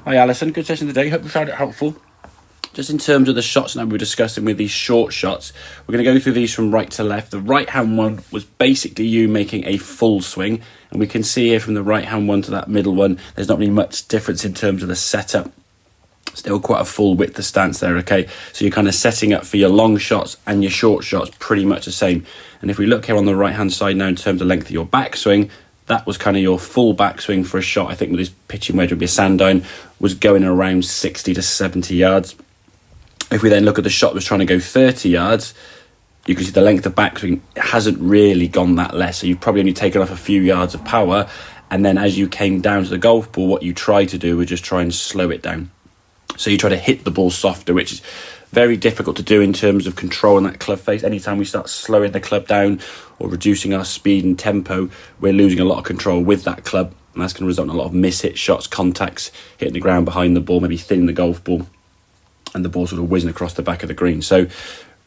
Hi Alison, good session today. Hope you found it helpful. Just in terms of the shots now we're discussing with these short shots, we're going to go through these from right to left. The right hand one was basically you making a full swing, and we can see here from the right hand one to that middle one, there's not really much difference in terms of the setup. Still quite a full width of stance there, okay? So you're kind of setting up for your long shots and your short shots pretty much the same. And if we look here on the right hand side now in terms of length of your backswing, that was kind of your full backswing for a shot. I think with this pitching wedge would be a Sandown, was going around 60 to 70 yards. If we then look at the shot that was trying to go 30 yards, you can see the length of backswing hasn't really gone that less. So you've probably only taken off a few yards of power. And then as you came down to the golf ball, what you try to do was just try and slow it down. So you try to hit the ball softer, which is very difficult to do in terms of controlling that club face. Anytime we start slowing the club down or reducing our speed and tempo, we're losing a lot of control with that club, and that's going to result in a lot of miss-hit shots, contacts, hitting the ground behind the ball, maybe thinning the golf ball, and the ball sort of whizzing across the back of the green. So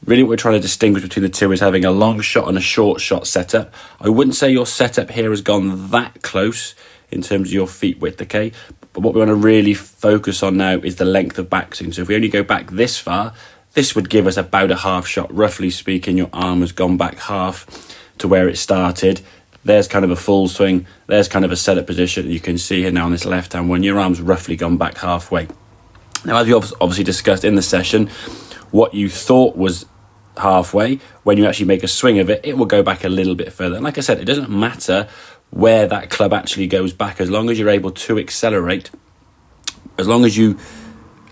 really what we're trying to distinguish between the two is having a long shot and a short shot setup. I wouldn't say your setup here has gone that close in terms of your feet width, okay? But what we want to really focus on now is the length of backswing. So if we only go back this far, this would give us about a half shot. Roughly speaking, your arm has gone back half to where it started. There's kind of a full swing. There's kind of a setup position. You can see here now on this left hand one, your arm's roughly gone back halfway. Now, as we obviously discussed in the session, what you thought was halfway, when you actually make a swing of it, it will go back a little bit further. And like I said, it doesn't matter where that club actually goes back, as long as you're able to accelerate, as long as you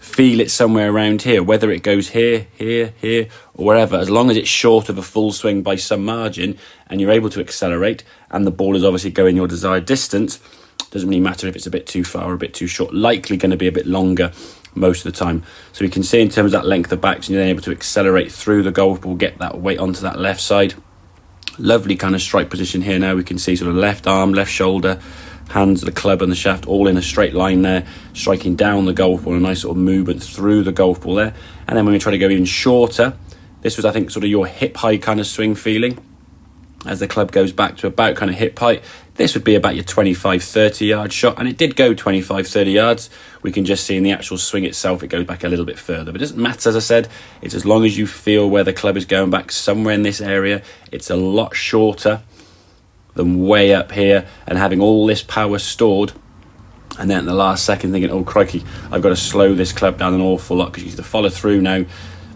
feel it somewhere around here, whether it goes here, here, here, or wherever, as long as it's short of a full swing by some margin and you're able to accelerate and the ball is obviously going your desired distance, doesn't really matter if it's a bit too far or a bit too short, likely going to be a bit longer most of the time. So we can see in terms of that length of backs, and you're then able to accelerate through the golf ball, get that weight onto that left side. Lovely kind of strike position here now. We can see sort of left arm, left shoulder, hands, the club and the shaft all in a straight line there, striking down the golf ball, a nice sort of movement through the golf ball there. And then when we try to go even shorter, this was, I think, sort of your hip high kind of swing feeling. As the club goes back to about kind of hip height, this would be about your 25-30 yard shot, and it did go 25-30 yards. We can just see in the actual swing itself it goes back a little bit further, but it doesn't matter. As I said, it's as long as you feel where the club is going back somewhere in this area. It's a lot shorter than way up here and having all this power stored, and then at the last second thinking, oh crikey, I've got to slow this club down an awful lot, because you have to follow through now.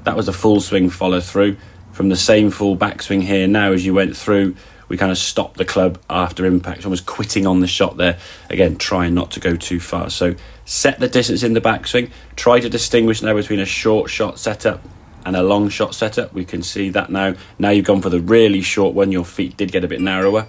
That was a full swing follow through from the same full backswing here. Now as you went through, we kind of stopped the club after impact, almost quitting on the shot there. Again, trying not to go too far. So set the distance in the backswing. Try to distinguish now between a short shot setup and a long shot setup. We can see that now. Now you've gone for the really short one. Your feet did get a bit narrower.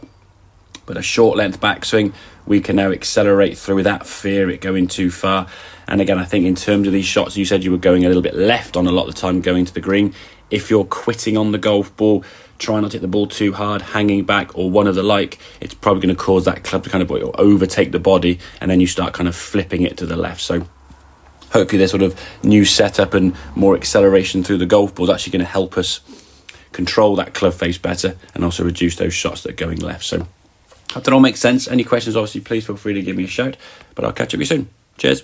But a short length backswing, we can now accelerate through without fear it going too far. And again, I think in terms of these shots, you said you were going a little bit left on a lot of the time going to the green. If you're quitting on the golf ball, try not to hit the ball too hard, hanging back, or one of the like, it's probably going to cause that club to kind of overtake the body, and then you start kind of flipping it to the left. So hopefully this sort of new setup and more acceleration through the golf ball is actually going to help us control that club face better and also reduce those shots that are going left. So hope that all makes sense. Any questions, obviously, please feel free to give me a shout, but I'll catch up with you soon. Cheers.